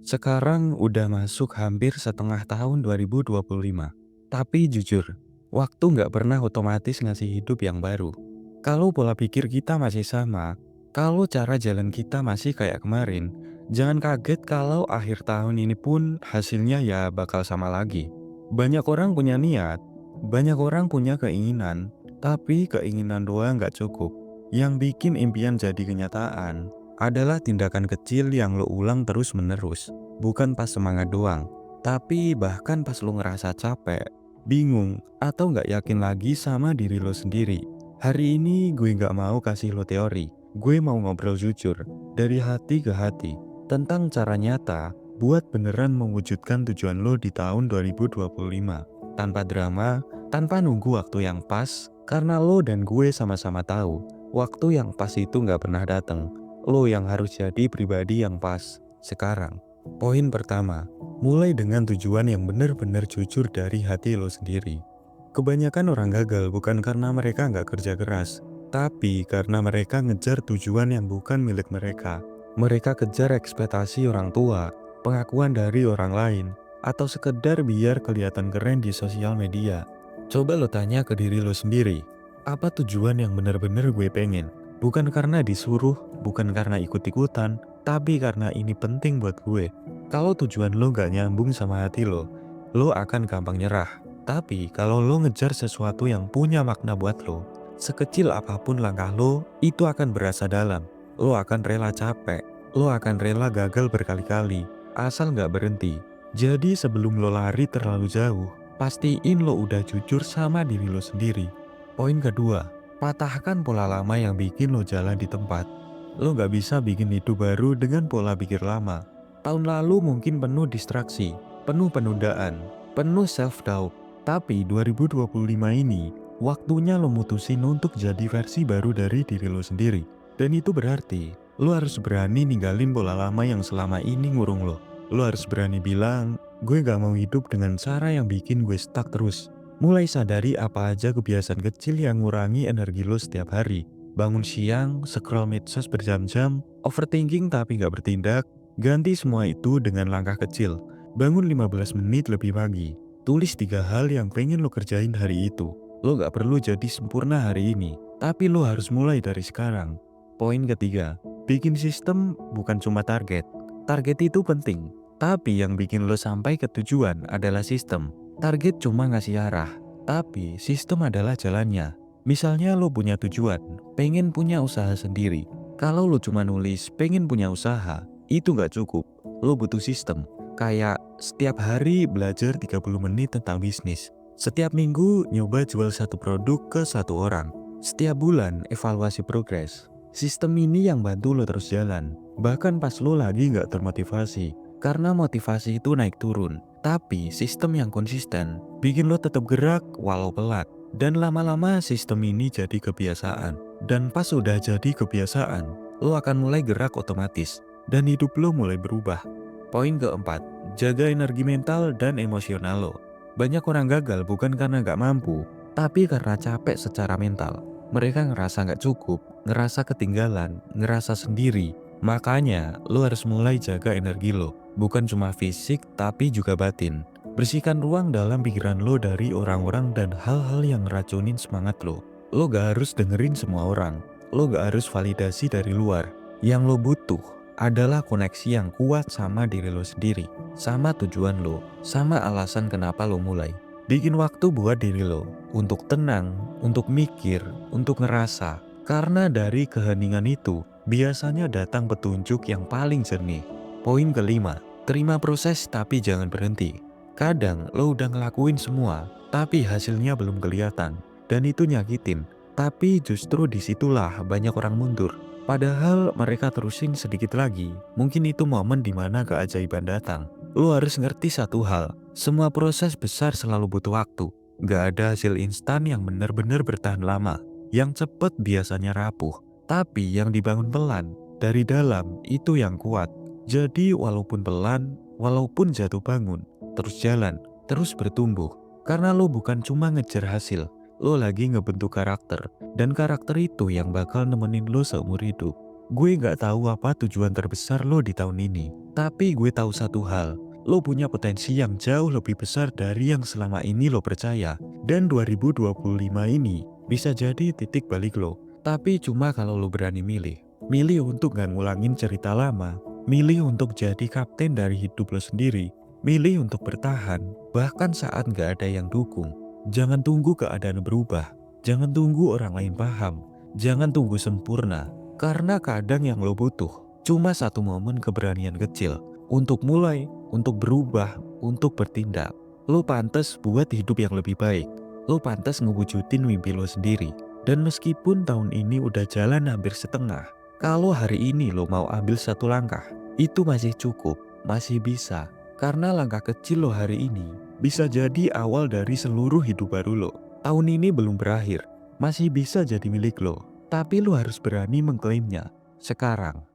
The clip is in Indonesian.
Sekarang udah masuk hampir setengah tahun 2025. Tapi jujur, waktu nggak pernah otomatis ngasih hidup yang baru. Kalau pola pikir kita masih sama, kalau cara jalan kita masih kayak kemarin, jangan kaget kalau akhir tahun ini pun hasilnya ya bakal sama lagi. Banyak orang punya niat, banyak orang punya keinginan, tapi keinginan doang nggak cukup. Yang bikin impian jadi kenyataan adalah tindakan kecil yang lo ulang terus-menerus. Bukan pas semangat doang, tapi bahkan pas lo ngerasa capek, bingung, atau nggak yakin lagi sama diri lo sendiri. Hari ini gue nggak mau kasih lo teori, gue mau ngobrol jujur, dari hati ke hati, tentang cara nyata buat beneran mewujudkan tujuan lo di tahun 2025. Tanpa drama, tanpa nunggu waktu yang pas, karena lo dan gue sama-sama tahu, waktu yang pas itu nggak pernah datang. Lo yang harus jadi pribadi yang pas sekarang. Poin pertama, mulai dengan tujuan yang benar-benar jujur dari hati lo sendiri. Kebanyakan orang gagal bukan karena mereka nggak kerja keras, tapi karena mereka ngejar tujuan yang bukan milik mereka. Mereka kejar ekspektasi orang tua, pengakuan dari orang lain, atau sekedar biar kelihatan keren di sosial media. Coba lo tanya ke diri lo sendiri, apa tujuan yang benar-benar gue pengen? Bukan karena disuruh, bukan karena ikut-ikutan, tapi karena ini penting buat gue. Kalau tujuan lo gak nyambung sama hati lo akan gampang nyerah. Tapi kalau lo ngejar sesuatu yang punya makna buat lo, sekecil apapun langkah lo, itu akan berasa dalam. Lo akan rela capek, lo akan rela gagal berkali-kali, asal gak berhenti. Jadi sebelum lo lari terlalu jauh, pastiin lo udah jujur sama diri lo sendiri. Poin kedua, patahkan pola lama yang bikin lo jalan di tempat. Lo gak bisa bikin hidup baru dengan pola pikir lama. Tahun lalu mungkin penuh distraksi, penuh penundaan, penuh self-doubt. Tapi 2025 ini, waktunya lo mutusin untuk jadi versi baru dari diri lo sendiri. Dan itu berarti, lo harus berani ninggalin pola lama yang selama ini ngurung lo. Lo harus berani bilang, gue gak mau hidup dengan cara yang bikin gue stuck terus. Mulai sadari apa aja kebiasaan kecil yang ngurangi energi lo setiap hari. Bangun siang, scroll medsos berjam-jam, overthinking tapi gak bertindak. Ganti semua itu dengan langkah kecil. Bangun 15 menit lebih pagi. Tulis 3 hal yang pengen lo kerjain hari itu. Lo gak perlu jadi sempurna hari ini, tapi lo harus mulai dari sekarang. Poin ketiga, bikin sistem bukan cuma target. Target itu penting, tapi yang bikin lo sampai ke tujuan adalah sistem. Target cuma ngasih arah, tapi sistem adalah jalannya. Misalnya lo punya tujuan, pengen punya usaha sendiri. Kalau lo cuma nulis pengen punya usaha, itu gak cukup. Lo butuh sistem. Kayak setiap hari belajar 30 menit tentang bisnis. Setiap minggu nyoba jual satu produk ke satu orang. Setiap bulan evaluasi progres. Sistem ini yang bantu lo terus jalan. Bahkan pas lo lagi nggak termotivasi. Karena motivasi itu naik turun. Tapi sistem yang konsisten bikin lo tetap gerak walau pelat. Dan lama-lama sistem ini jadi kebiasaan. Dan pas udah jadi kebiasaan, lo akan mulai gerak otomatis. Dan hidup lo mulai berubah. Poin keempat, jaga energi mental dan emosional lo. Banyak orang gagal bukan karena gak mampu, tapi karena capek secara mental. Mereka ngerasa gak cukup, ngerasa ketinggalan, ngerasa sendiri. Makanya, lo harus mulai jaga energi lo. Bukan cuma fisik, tapi juga batin. Bersihkan ruang dalam pikiran lo dari orang-orang dan hal-hal yang ngeracunin semangat lo. Lo gak harus dengerin semua orang. Lo gak harus validasi dari luar. Yang lo butuh adalah koneksi yang kuat sama diri lo sendiri, sama tujuan lo, sama alasan kenapa lo mulai. Bikin waktu buat diri lo, untuk tenang, untuk mikir, untuk ngerasa. Karena dari keheningan itu, biasanya datang petunjuk yang paling jernih. Poin kelima, terima proses tapi jangan berhenti. Kadang lo udah ngelakuin semua, tapi hasilnya belum kelihatan. Dan itu nyakitin, tapi justru disitulah banyak orang mundur. Padahal mereka terusin sedikit lagi, mungkin itu momen dimana keajaiban datang. Lo harus ngerti satu hal, semua proses besar selalu butuh waktu. Gak ada hasil instan yang benar-benar bertahan lama. Yang cepet biasanya rapuh, tapi yang dibangun pelan, dari dalam itu yang kuat. Jadi walaupun pelan, walaupun jatuh bangun, terus jalan, terus bertumbuh. Karena lo bukan cuma ngejar hasil, lo lagi ngebentuk karakter. Dan karakter itu yang bakal nemenin lo seumur hidup. Gue gak tahu apa tujuan terbesar lo di tahun ini. Tapi gue tahu satu hal, lo punya potensi yang jauh lebih besar dari yang selama ini lo percaya. Dan 2025 ini bisa jadi titik balik lo. Tapi cuma kalau lo berani milih. Milih untuk gak ngulangin cerita lama. Milih untuk jadi kapten dari hidup lo sendiri. Milih untuk bertahan, bahkan saat gak ada yang dukung. Jangan tunggu keadaan berubah. Jangan tunggu orang lain paham. Jangan tunggu sempurna. Karena kadang yang lo butuh cuma satu momen keberanian kecil. Untuk mulai, untuk berubah, untuk bertindak. Lo pantas buat hidup yang lebih baik. Lo pantas ngewujudin mimpi lo sendiri. Dan meskipun tahun ini udah jalan hampir setengah, kalau hari ini lo mau ambil satu langkah, itu masih cukup, masih bisa. Karena langkah kecil lo hari ini bisa jadi awal dari seluruh hidup baru lo. Tahun ini belum berakhir, masih bisa jadi milik lo. Tapi lo harus berani mengklaimnya sekarang.